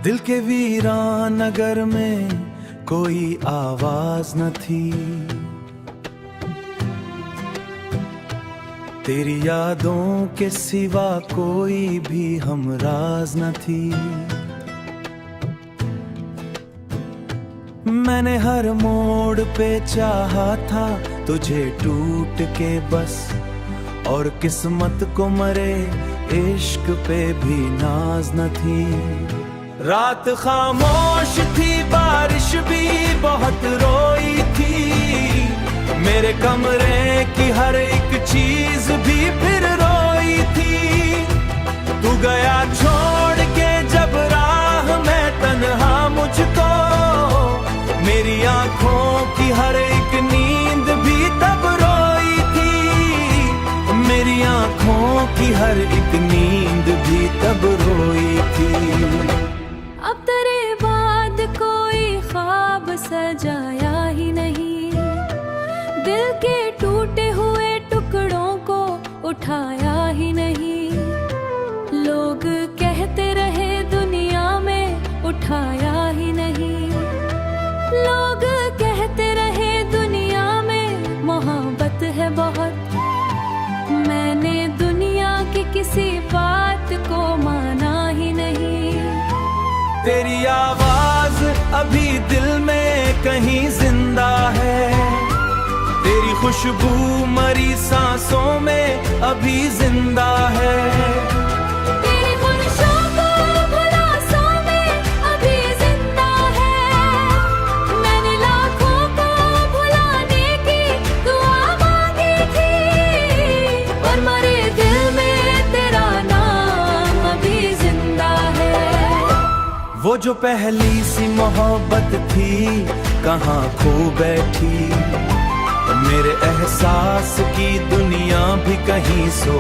दिल के वीरान नगर में कोई आवाज न थी, तेरी यादों के सिवा कोई भी हमराज न थी। मैंने हर मोड़ पे चाहा था तुझे टूट के बस, और किस्मत को मरे इश्क पे भी नाज न थी। रात खामोश थी, बारिश भी बहुत रोई थी, मेरे कमरे की हर एक चीज भी फिर रोई थी। तू गया छोड़ के जब राह में तन्हा मुझको, मेरी आंखों की हर एक नींद भी तब रोई थी, मेरी आंखों की हर एक नींद भी तब रोई थी। अब तेरे बाद कोई ख्वाब सजाया ही नहीं, दिल के टूटे हुए टुकड़ों को उठाया ही नहीं। लोग कहते रहे दुनिया में उठाया ही नहीं, लोग कहते रहे दुनिया में मोहब्बत है बहुत। मैंने दुनिया की किसी बात को माना ही नहीं। तेरी आवाज अभी दिल में कहीं जिंदा है, तेरी खुशबू मरी सांसों में अभी जिंदा है। तेरी खुशियों को खुलासों में अभी जिंदा है, मैंने लाखों को भुलाने की दुआ मांगी थी, और मरे दिल में तेरा नाम अभी जिंदा है। वो जो पहली सी मोहब्बत थी कहाँ खो बैठी, मेरे एहसास की दुनिया भी कहीं सो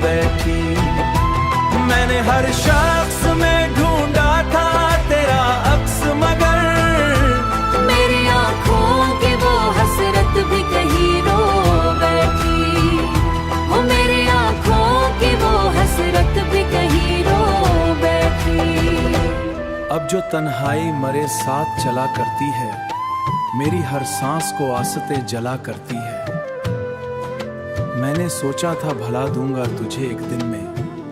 बैठी। मैंने हर शख्स में ढूंढा था तेरा अक्स, मगर मेरी आंखों की वो हसरत भी कहीं रो बैठी, वो मेरी आंखों की वो हसरत भी कहीं रो बैठी। अब जो तन्हाई मरे साथ चला करती है, मेरी हर सांस को आसते जला करती है। मैंने सोचा था भला दूंगा तुझे एक दिन में,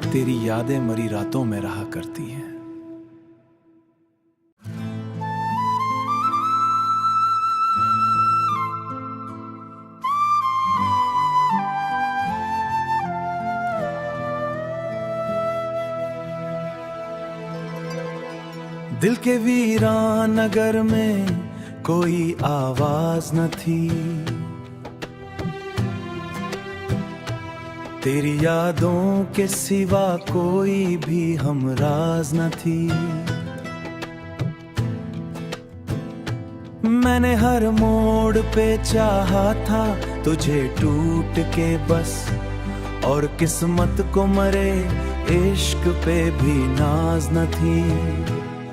तेरी यादें मरी रातों में रहा करती हैं। दिल के वीरान नगर में कोई आवाज न थी, तेरी यादों के सिवा कोई भी हमराज न थी। मैंने हर मोड़ पे चाहा था तुझे टूट के बस, और किस्मत को मरे इश्क पे भी नाज न थी।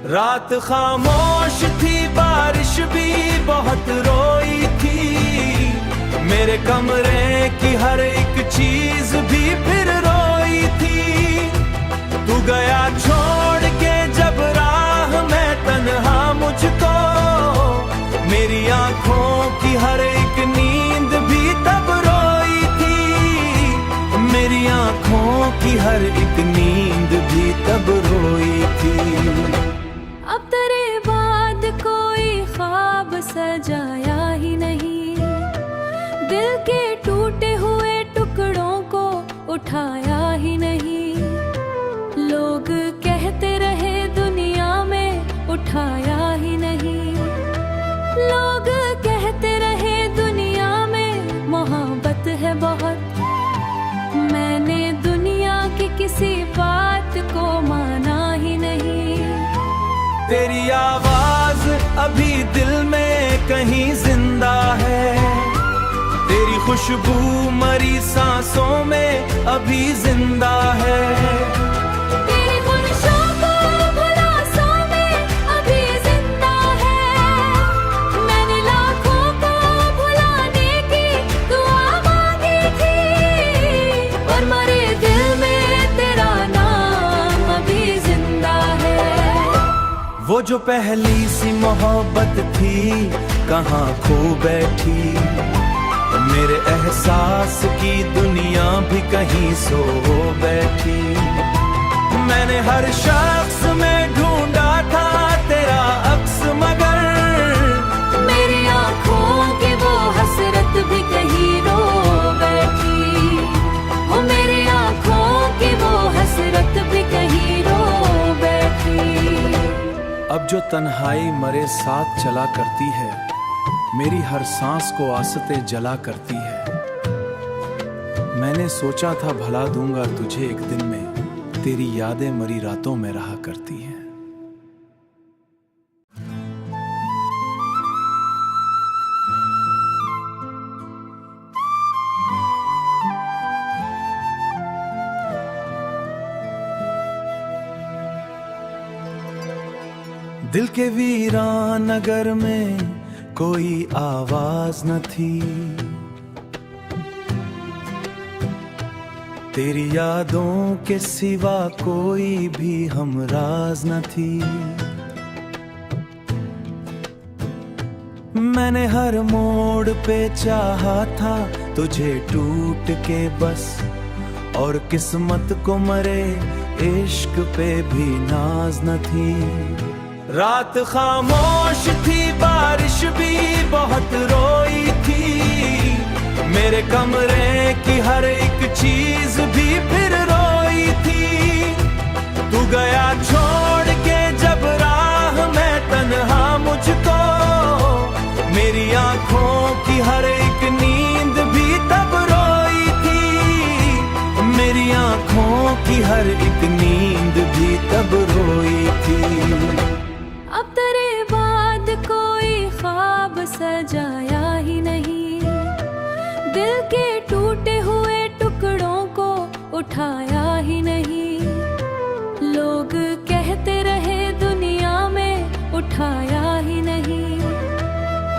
रात खामोश थी, बारिश भी बहुत रोई थी, मेरे कमरे की हर एक चीज भी फिर रोई थी। तू गया छोड़ के जब राह में तन्हा मुझको, मेरी आंखों की हर एक नींद भी तब रोई थी, मेरी आंखों की हर एक नींद भी तब रोई थी। अब तेरे बाद कोई ख्वाब सजाया ही नहीं, दिल के टूटे हुए टुकड़ों को उठाया ही नहीं। लोग कहते रहे दुनिया में उठाया ही नहीं, लोग कहते रहे दुनिया में मोहब्बत है बहुत। मैंने दुनिया की किसी बात को माना ही नहीं। तेरी आवाज अभी दिल में कहीं जिंदा है, तेरी खुशबू मरी सांसों में अभी जिंदा है। तेरी खुशियों को खुलासों में अभी जिंदा है, मैंने लाखों को भुलाने की दुआ मांगी थी, और मरे दिल में तेरा नाम अभी जिंदा है। वो जो पहली सी मोहब्बत थी कहाँ खो बैठी, मेरे एहसास की दुनिया भी कहीं सो बैठी। मैंने हर शख्स में ढूंढा था तेरा अक्स, मगर मेरी आँखों की वो हसरत भी कहीं रो बैठी। वो मेरी आँखों की वो हसरत भी कहीं रो बैठी। अब जो तन्हाई मरे साथ चला करती है, मेरी हर सांस को आसते जला करती है। मैंने सोचा था भला दूंगा तुझे एक दिन में, तेरी यादें मरी रातों में रहा करती हैं। दिल के वीरान नगर में कोई आवाज न थी, तेरी यादों के सिवा कोई भी हमराज न थी। मैंने हर मोड़ पे चाहा था तुझे टूट के बस, और किस्मत को मरे इश्क पे भी नाज न थी। रात खामोश थी, बारिश भी बहुत रोई थी, मेरे कमरे की हर एक चीज भी फिर रोई थी। तू गया छोड़ के जब राह में तन्हा मुझको, मेरी आंखों की हर एक नींद भी तब रोई थी, मेरी आंखों की हर एक नींद भी तब रोई थी। अब तेरे बाद कोई ख्वाब सजाया ही नहीं, दिल के टूटे हुए टुकड़ों को उठाया ही नहीं। लोग कहते रहे दुनिया में उठाया ही नहीं,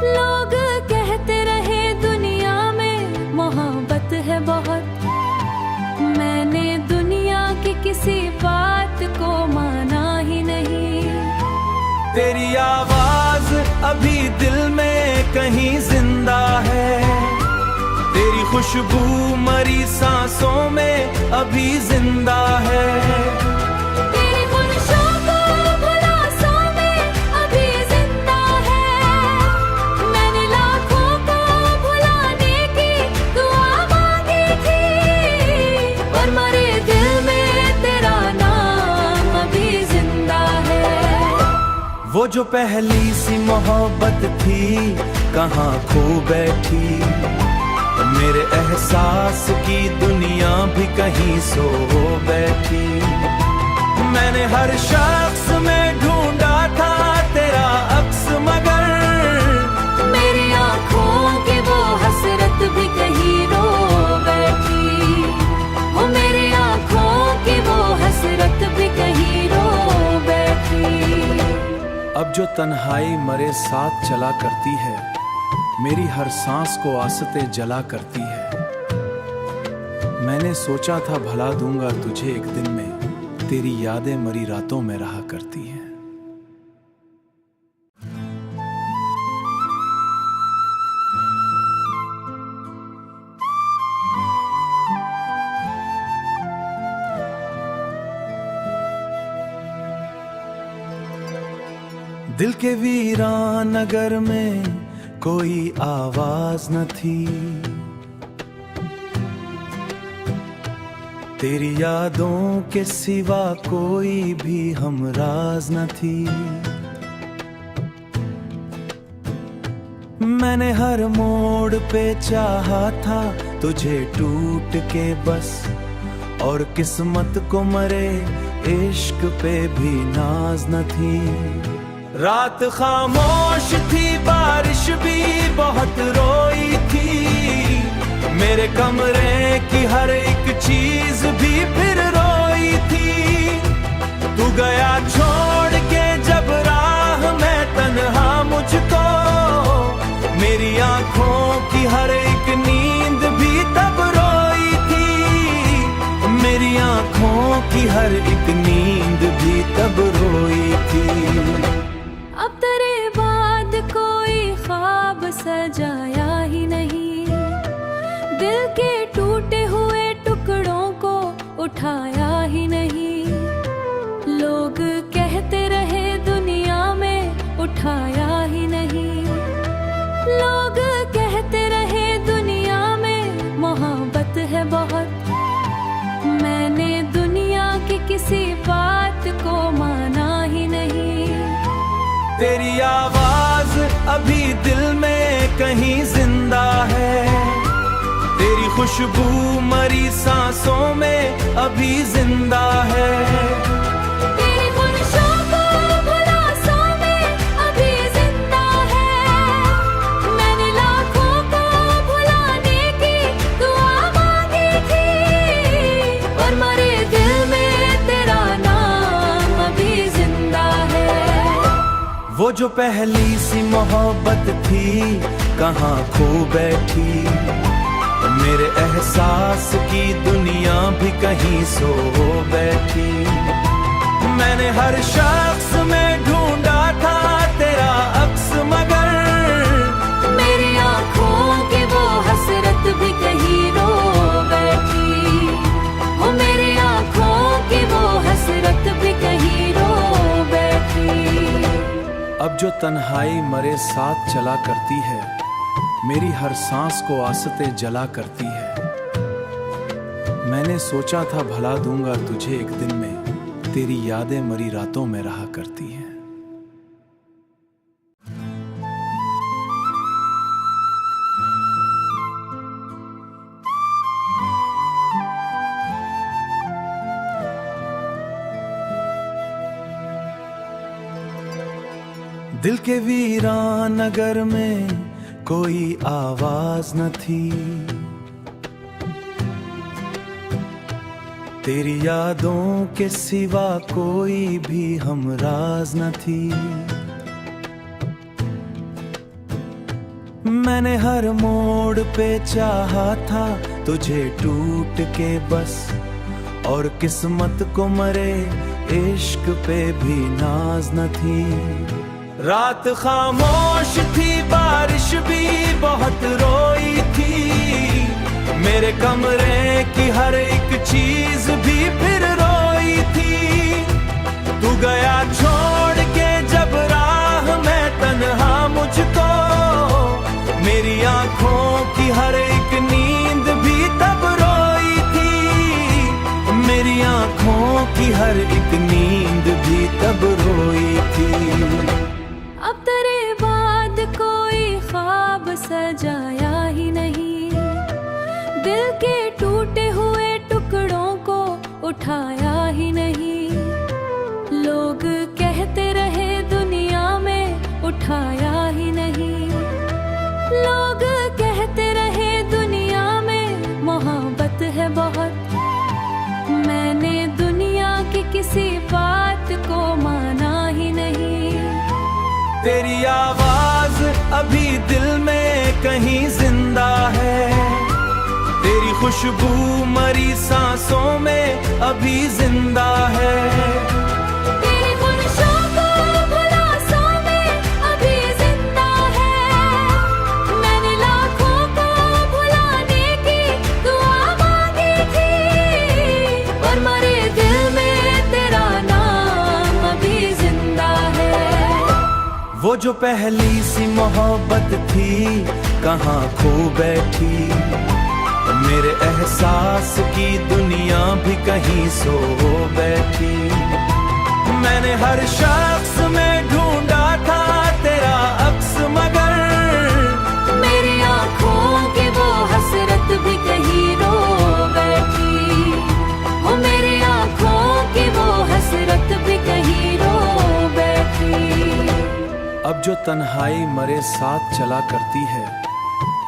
लोग कहते रहे दुनिया में मोहब्बत है बहुत। मैंने दुनिया की किसी बात को माना ही नहीं। तेरी आवाज अभी दिल में कहीं जिंदा है, तेरी खुशबू मरी सांसों में अभी जिंदा है। तेरी खुशियों को खुलासों में अभी जिंदा है। मैंने लाखों को भुलाने की दुआ मांगी थी, पर मरे दिल में तेरा नाम अभी जिंदा है। वो जो पहली सी मोहब्बत थी कहाँ खो बैठी, मेरे एहसास की दुनिया भी कहीं सो बैठी। मैंने हर शख्स में ढूंढा था तेरा अक्स, मगर मेरी आँखों की वो हसरत भी कहीं रो बैठी। वो मेरी आँखों की वो हसरत भी कहीं रो बैठी। अब जो तन्हाई मरे साथ चला करती है, मेरी हर सांस को आसते जला करती है। मैंने सोचा था भला दूंगा तुझे एक दिन में, तेरी यादें मरी रातों में रहा करती हैं। दिल के वीरान नगर में कोई आवाज न थी, तेरी यादों के सिवा कोई भी हमराज न थी। मैंने हर मोड़ पे चाहा था तुझे टूट के बस, और किस्मत को मरे इश्क पे भी नाज न थी। रात खामोश थी, बारिश भी बहुत रोई थी, मेरे कमरे की हर एक चीज भी फिर रोई थी। तू गया छोड़ के जब राह में तन्हा मुझको, मेरी आंखों की हर एक नींद भी तब रोई थी, मेरी आंखों की हर एक नींद भी तब रोई थी। उठाया ही नहीं। लोग कहते रहे दुनिया में उठाया ही नहीं। लोग कहते रहे दुनिया में मोहब्बत है बहुत। मैंने दुनिया की किसी बात को माना ही नहीं। तेरी आवाज अभी दिल में कहीं जिंदा है। तेरी खुशबू मरी सांसों में अभी जिंदा है। तेरी खुशियों को भुलासों में अभी जिंदा है। मैंने लाखों को भुलाने की दुआ मांगी थी, और मरे दिल में तेरा नाम अभी जिंदा है। वो जो पहली सी मोहब्बत थी कहाँ खो बैठी। मेरे एहसास की दुनिया भी कहीं सो बैठी। मैंने हर शख्स में ढूंढा था तेरा अक्स, मगर मेरी आँखों की वो हसरत भी कहीं रो बैठी। वो मेरी आँखों की वो हसरत भी कहीं रो बैठी। अब जो तन्हाई मरे साथ चला करती है, मेरी हर सांस को आसते जला करती है। मैंने सोचा था भला दूंगा तुझे एक दिन में, तेरी यादें मरी रातों में रहा करती हैं। दिल के वीरान नगर में कोई आवाज न थी। तेरी यादों के सिवा कोई भी हमराज न थी। मैंने हर मोड़ पे चाहा था तुझे टूट के बस, और किस्मत को मरे इश्क पे भी नाज न थी। रात खामोश थी, बारिश भी बहुत रोई थी। मेरे कमरे की हर एक चीज भी फिर रोई थी। तू गया छोड़ के जब राह में तन्हा मुझको, मेरी आंखों की हर एक नींद भी तब रोई थी। मेरी आंखों की हर एक नींद भी तब रोई थी। अब तेरे बाद कोई ख्वाब सजाया ही नहीं। दिल के टूटे हुए टुकड़ों को उठाया ही नहीं। लोग कहते रहे दुनिया में उठाया ही नहीं। लोग कहते रहे दुनिया में मोहब्बत है बहुत। मैंने दुनिया की किसी बात को माना ही नहीं। तेरी आवाज अभी दिल में कहीं जिंदा है। तेरी खुशबू मरी सांसों में अभी जिंदा है। तेरी खुशियों को भुलासों में अभी जिंदा है। मैंने लाखों को भुलाने की दुआ मांगी थी, और मरे दिल में तेरा नाम अभी जिंदा है। वो जो पहली सी मोहब्बत थी कहाँ खो बैठी। मेरे एहसास की दुनिया भी कहीं सो बैठी। मैंने हर शख्स में ढूंढा था तेरा अक्स, मगर मेरी आँखों की वो हसरत भी कहीं रो बैठी। वो मेरी आँखों की वो हसरत भी कहीं रो बैठी। अब जो तन्हाई मरे साथ चला करती है,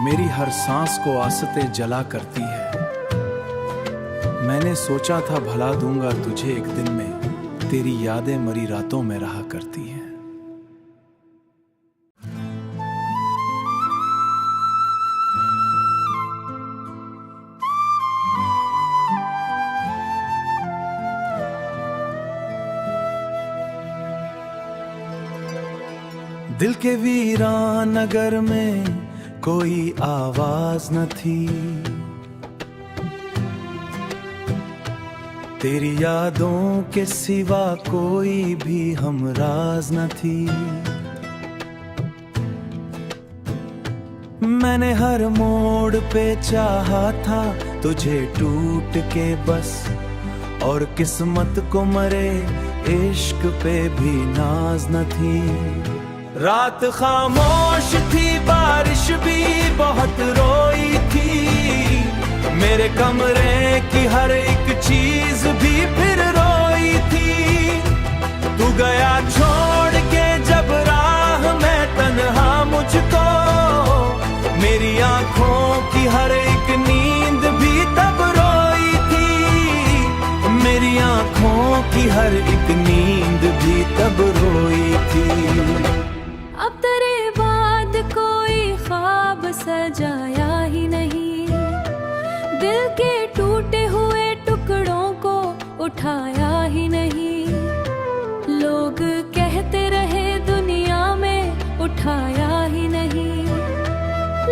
मेरी हर सांस को आसते जला करती है। मैंने सोचा था भला दूंगा तुझे एक दिन में, तेरी यादें मरी रातों में रहा करती हैं। दिल के वीरान नगर में कोई आवाज न थी। तेरी यादों के सिवा कोई भी हमराज न थी। मैंने हर मोड़ पे चाहा था तुझे टूट के बस, और किस्मत को मरे इश्क पे भी नाज न थी। रात खामोश थी, बारिश भी बहुत रोई थी, मेरे कमरे की हर एक चीज भी फिर रोई थी। तू गया छोड़ के जब राह में तन्हा मुझको, मेरी आंखों की हर एक नींद भी तब रोई थी, मेरी आंखों की हर एक नींद भी तब रोई थी। अब तेरे बाद कोई ख्वाब सजाया ही नहीं, दिल के टूटे हुए टुकड़ों को उठाया ही नहीं। लोग कहते रहे दुनिया में उठाया ही नहीं,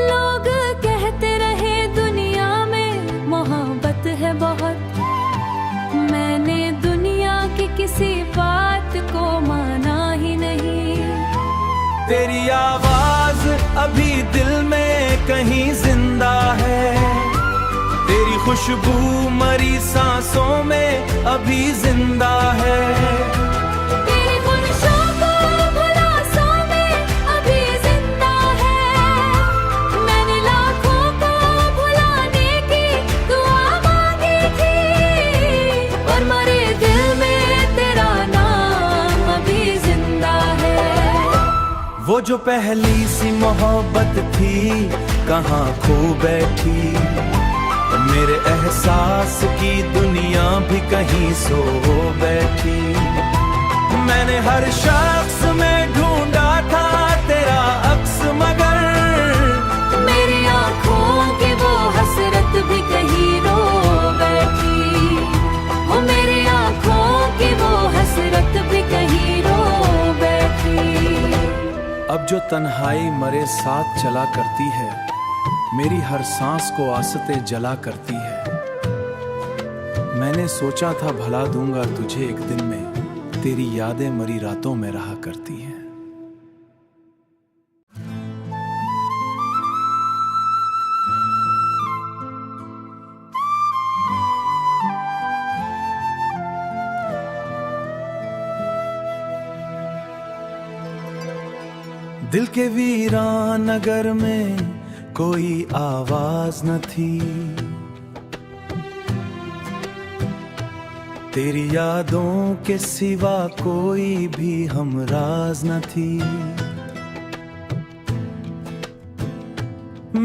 लोग कहते रहे दुनिया में मोहब्बत है बहुत। मैंने दुनिया की किसी बात को माना ही नहीं। तेरी आवाज अभी दिल में कहीं जिंदा है, तेरी खुशबू मरी सांसों में अभी जिंदा है। तेरी खुशियों को भुलासों में अभी जिंदा है, मैंने लाखों को भुलाने की दुआ मांगी थी, और मरे दिल में तेरा नाम अभी जिंदा है। वो जो पहली सी मोहब्बत थी कहाँ खो बैठी, मेरे एहसास की दुनिया भी कहीं सो बैठी। मैंने हर शख्स में ढूंढा था तेरा अक्स, मगर मेरी आँखों की वो हसरत भी कहीं रो बैठी। वो मेरी आँखों की वो हसरत भी कहीं रो बैठी। अब जो तन्हाई मरे साथ चला करती है, मेरी हर सांस को आसते जला करती है। मैंने सोचा था भला दूंगा तुझे एक दिन में, तेरी यादें मरी रातों में रहा करती हैं। दिल के वीरान नगर में कोई आवाज न थी, तेरी यादों के सिवा कोई भी हमराज न थी।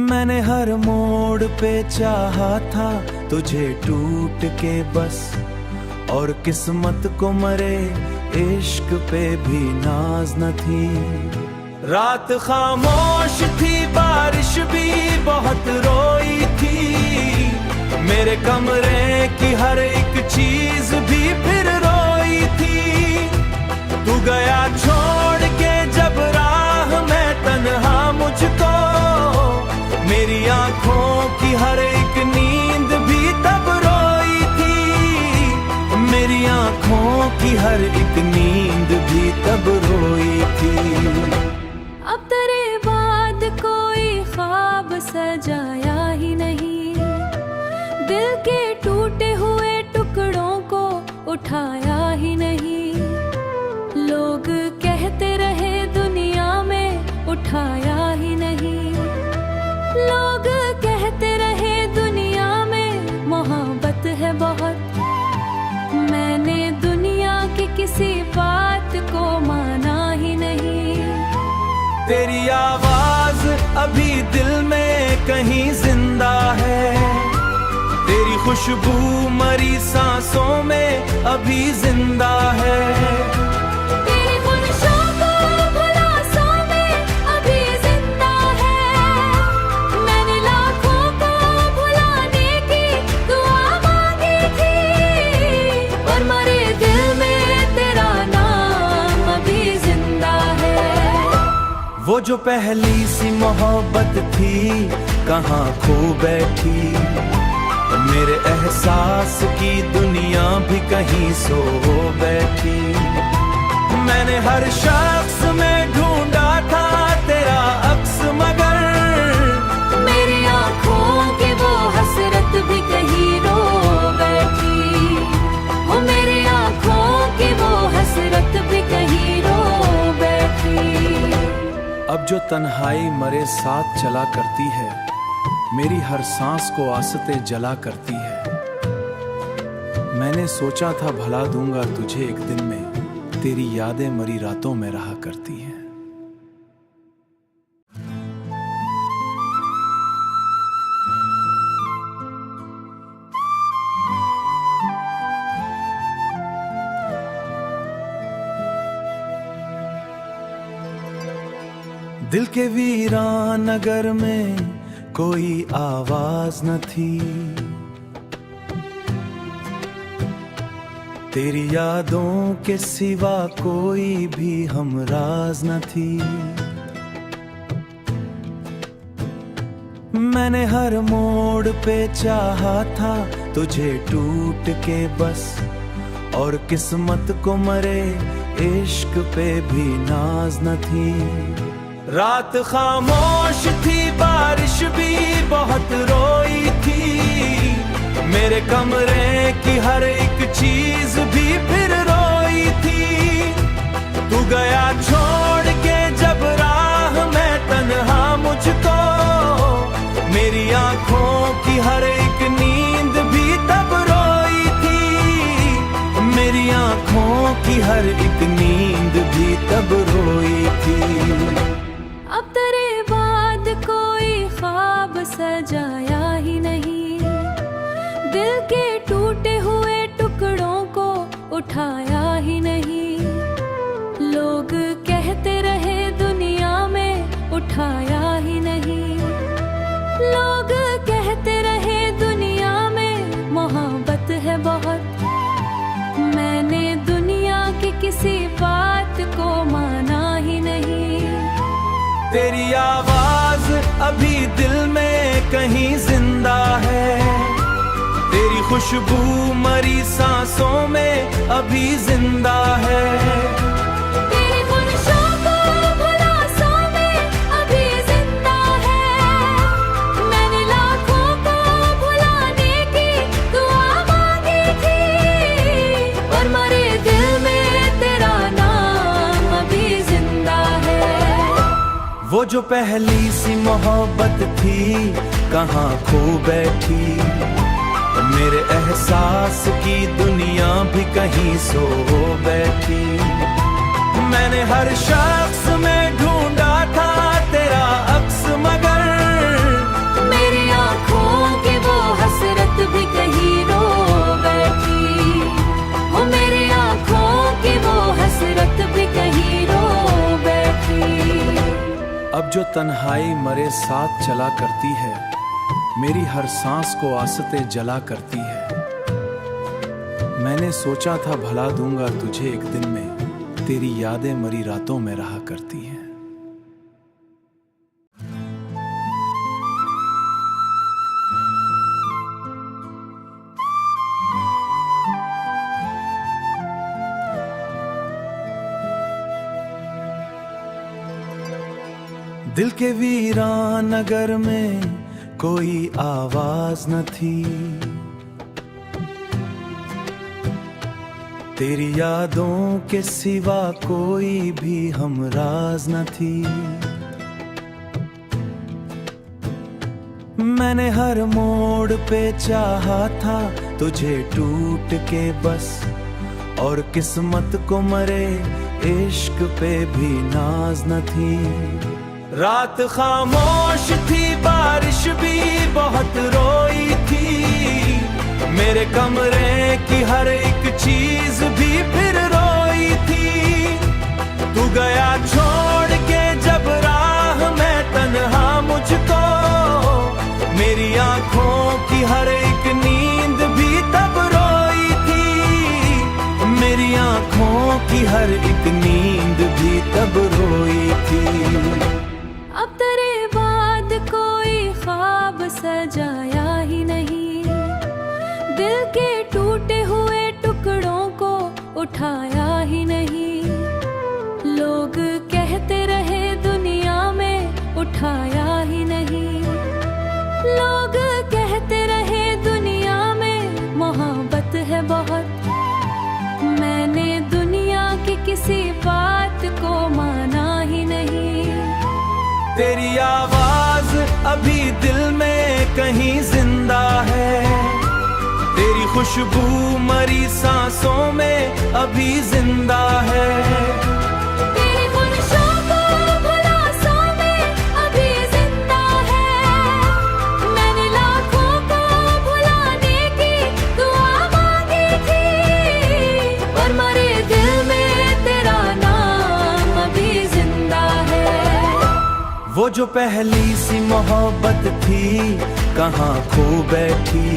मैंने हर मोड़ पे चाहा था तुझे टूट के बस, और किस्मत को मरे इश्क पे भी नाज न थी। रात खामोश थी, बारिश भी बहुत रोई थी, मेरे कमरे की हर एक चीज भी फिर रोई थी। तू गया छोड़ के जब राह में तन्हा मुझको, मेरी आंखों की हर एक नींद भी तब रोई थी, मेरी आंखों की हर एक नींद भी तब रोई थी। अब तेरे बाद कोई ख्वाब सजाया ही नहीं, दिल के टूटे हुए टुकड़ों को उठाया ही नहीं। लोग कहते रहे दुनिया में उठाया ही नहीं, लोग कहते रहे दुनिया में मोहब्बत है बहुत। मैंने दुनिया की किसी बात को माना ही नहीं। तेरी आवाज अभी दिल में कहीं जिंदा है, तेरी खुशबू मरी सांसों में अभी जिंदा है। तेरी खुशियों को भुलासों में अभी जिंदा है, मैंने लाखों को भुलाने की दुआ मांगी थी, और मरे दिल में तेरा नाम अभी जिंदा है। वो जो पहली सी मोहब्बत थी कहाँ खो बैठी, मेरे एहसास की दुनिया भी कहीं सो बैठी। मैंने हर शख्स में ढूंढा था तेरा अक्स, मगर मेरी आँखों की वो हसरत भी कहीं रो बैठी। हो मेरी आँखों की वो हसरत भी कहीं रो बैठी। अब जो तन्हाई मरे साथ चला करती है, मेरी हर सांस को आसते जला करती है। मैंने सोचा था भला दूंगा तुझे एक दिन में, तेरी यादें मरी रातों में रहा करती हैं। दिल के वीरान नगर में कोई आवाज न थी, तेरी यादों के सिवा कोई भी हमराज न थी। मैंने हर मोड़ पे चाहा था तुझे टूट के बस, और किस्मत को मरे इश्क पे भी नाज न थी। रात खामोश थी, बारिश भी बहुत रोई थी, मेरे कमरे की हर एक चीज भी फिर रोई थी। तू गया छोड़ के जब राह में तन्हा मुझको, मेरी आंखों की हर एक नींद भी तब रोई थी, मेरी आंखों की हर एक नींद भी तब रोई थी। अब तेरे बाद कोई ख्वाब सजाया ही नहीं, दिल के टूटे हुए टुकड़ों को उठाया ही नहीं। लोग कहते रहे दुनिया में उठाया ही नहीं, लोग कहते रहे दुनिया में मोहब्बत है बहुत। मैंने दुनिया की किसी बात को माना ही नहीं। तेरी आवाज अभी दिल में कहीं जिंदा है, तेरी खुशबू मरी सांसों में अभी जिंदा है। तेरी खुशियों को भुलासों में अभी जिंदा है। मैंने लाखों को भुलाने की दुआ मांगी थी, और मरे दिल में तेरा नाम अभी जिंदा है। वो जो पहली सी मोहब्बत थी कहाँ खो बैठी, मेरे एहसास की दुनिया भी कहीं सो बैठी। मैंने हर शख्स में ढूंढा था तेरा अक्स, मगर मेरी आँखों की वो हसरत भी कहीं रो बैठी। हो मेरी आँखों की वो हसरत भी कहीं रो बैठी। अब जो तन्हाई मरे साथ चला करती है, मेरी हर सांस को आसते जला करती है। मैंने सोचा था भला दूंगा तुझे एक दिन में, तेरी यादें मरी रातों में रहा करती हैं। दिल के वीरान नगर में कोई आवाज न थी, तेरी यादों के सिवा कोई भी हमराज न थी। मैंने हर मोड़ पे चाहा था तुझे टूट के बस, और किस्मत को मरे इश्क पे भी नाज न थी। रात खामोश थी, बारिश भी बहुत रोई थी, मेरे कमरे की हर एक चीज भी फिर रोई थी। तू गया छोड़ के जब राह में तन्हा मुझको, मेरी आंखों की हर एक नींद भी तब रोई थी, मेरी आंखों की हर एक नींद भी तब रोई थी। अब तेरे बाद कोई ख्वाब सजाया ही नहीं, तेरी आवाज अभी दिल में कहीं जिंदा है, तेरी खुशबू मरी सांसों में अभी जिंदा है। तेरी खुशियों को बुलासों में अभी जिंदा है। मैंने लाखों को भुलाने की दुआ मांगी थी, और मरे दिल में तेरा नाम अभी जिंदा है। वो जो पहली सी मोहब्बत थी कहाँ खो बैठी,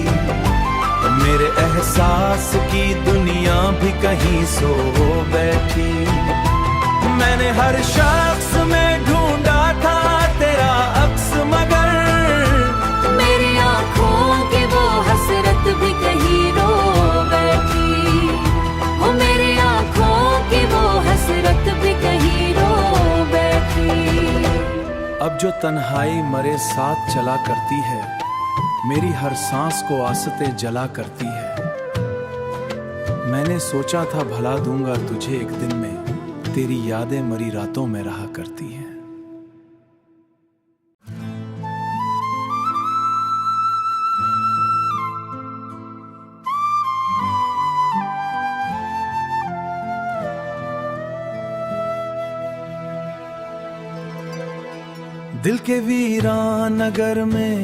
मेरे एहसास की दुनिया भी कहीं सो बैठी। मैंने हर शख्स में ढूंढा था तेरा अक्स, मगर मेरी आँखों की वो हसरत भी कहीं रो बैठी। वो मेरी आँखों की वो हसरत भी कहीं रो बैठी। अब जो तन्हाई मरे साथ चला करती है, मेरी हर सांस को आसते जला करती है। मैंने सोचा था भला दूंगा तुझे एक दिन में, तेरी यादें मरी रातों में रहा करती हैं। दिल के वीरान नगर में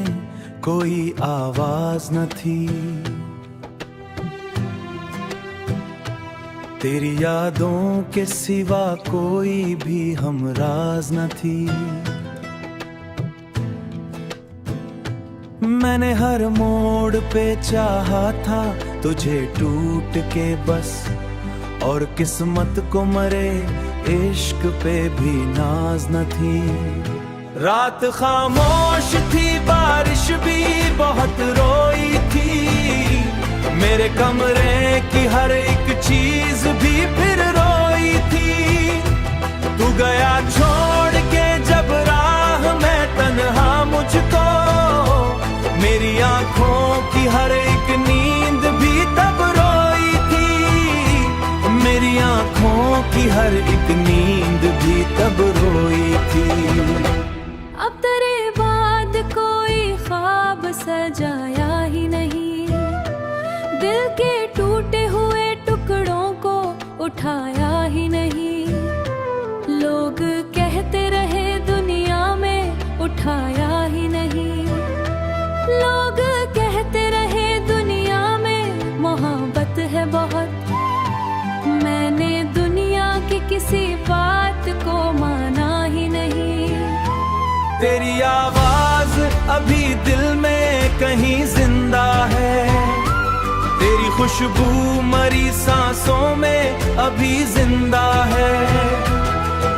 कोई आवाज न थी, तेरी यादों के सिवा कोई भी हमराज न थी। मैंने हर मोड़ पे चाहा था तुझे टूट के बस, और किस्मत को मरे इश्क पे भी नाज न थी। रात खामोश थी, बारिश भी बहुत रोई थी, मेरे कमरे की हर एक चीज भी फिर रोई थी। तू गया छोड़ के जब राह में तन्हा मुझको, मेरी आंखों की हर एक नींद भी तब रोई थी, मेरी आंखों की हर एक नींद भी तब रोई थी। अब तेरे बाद कोई ख्वाब सजाया ही नहीं, दिल के टूटे हुए टुकड़ों को उठाया ही नहीं। लोग कहते रहे दुनिया में उठाया ही नहीं, लोग कहते रहे दुनिया में मोहब्बत है बहुत। मैंने दुनिया की किसी बात को माना ही नहीं। तेरी आवाज अभी दिल में कहीं जिंदा है, तेरी खुशबू मरी सांसों में अभी जिंदा है।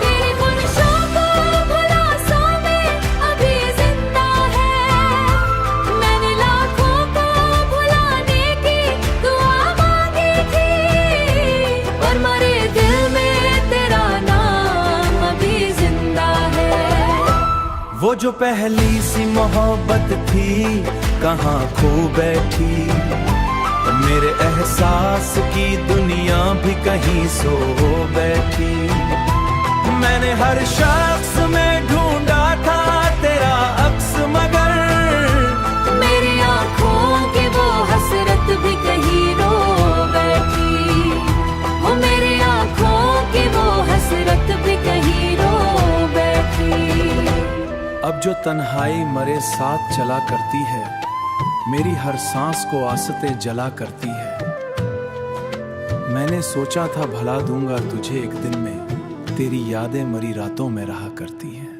तेरी खुशियों को बुलासों में अभी जिंदा है। मैंने लाखों को भुलाने की दुआ मांगी थी, और मरे दिल में तेरा नाम अभी जिंदा है। वो जो पहली सी मोहब्बत थी कहाँ खो बैठी, मेरे एहसास की दुनिया भी कहीं सो बैठी। मैंने हर शख्स में ढूंढा था तेरा अक्स, मगर मेरी आँखों की वो हसरत भी कहीं रो बैठी। वो मेरी आँखों की वो हसरत भी कहीं रो बैठी। अब जो तन्हाई मरे साथ चला करती है, मेरी हर सांस को आसते जला करती है। मैंने सोचा था भला दूंगा तुझे एक दिन में, तेरी यादें मरी रातों में रहा करती हैं।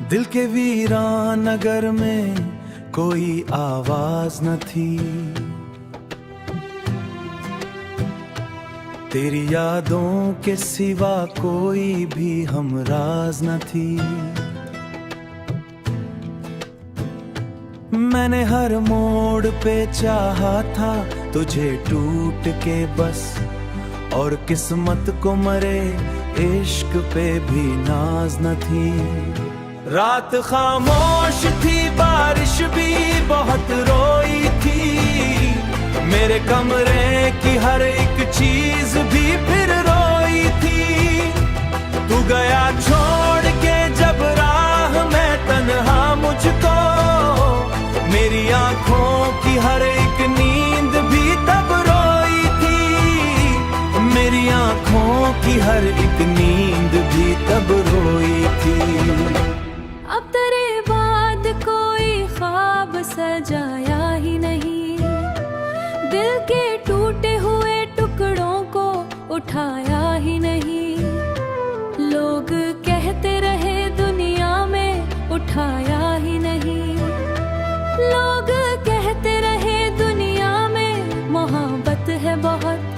दिल के वीरान नगर में कोई आवाज न थी, तेरी यादों के सिवा कोई भी हमराज न थी। मैंने हर मोड़ पे चाहा था तुझे टूट के बस, और किस्मत को मरे इश्क पे भी नाज न थी। रात खामोश थी, बारिश भी बहुत रोई थी, मेरे कमरे की हर एक चीज भी फिर रोई थी। तू गया छोड़ के जब राह में तन्हा मुझको, मेरी आंखों की हर एक नींद भी तब रोई थी, मेरी आंखों की हर एक नींद भी तब रोई थी। अब तेरे बाद कोई ख्वाब सजाया ही नहीं, दिल के टूटे हुए टुकड़ों को उठाया ही नहीं। लोग कहते रहे दुनिया में उठाया ही नहीं, लोग कहते रहे दुनिया में मोहब्बत है बहुत।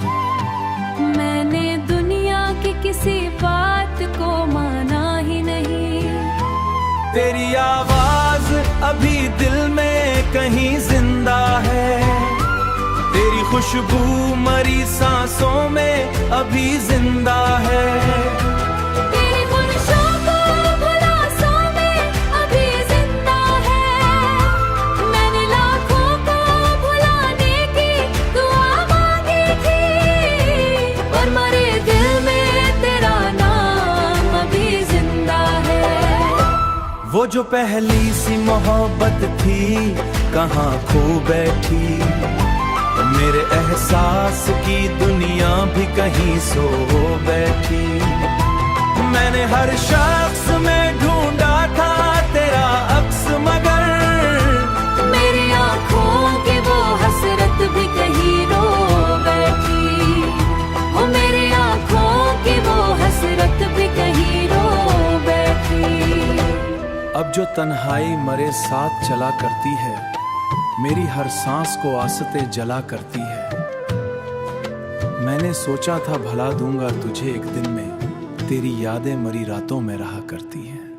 मैंने दुनिया की किसी बात को माना ही नहीं। तेरी आवाज अभी दिल में कहीं जिंदा है, तेरी खुशबू मरी सांसों में अभी जिंदा है। तेरी खुशियों को भुलासों में अभी जिंदा है। मैंने लाखों को भुलाने की दुआ मांगी थी, और मरे दिल में तेरा नाम अभी जिंदा है। वो जो पहली सी मोहब्बत थी कहाँ खो बैठी, मेरे एहसास की दुनिया भी कहीं सो बैठी। मैंने हर शख्स में ढूंढा था तेरा अक्स, मगर मेरी आंखों की वो हसरत भी कहीं रो बैठी। वो मेरी आंखों की वो हसरत भी कहीं रो बैठी। अब जो तन्हाई मरे साथ चला करती है, मेरी हर सांस को आसते जला करती है। मैंने सोचा था भला दूंगा तुझे एक दिन में, तेरी यादें मरी रातों में रहा करती हैं।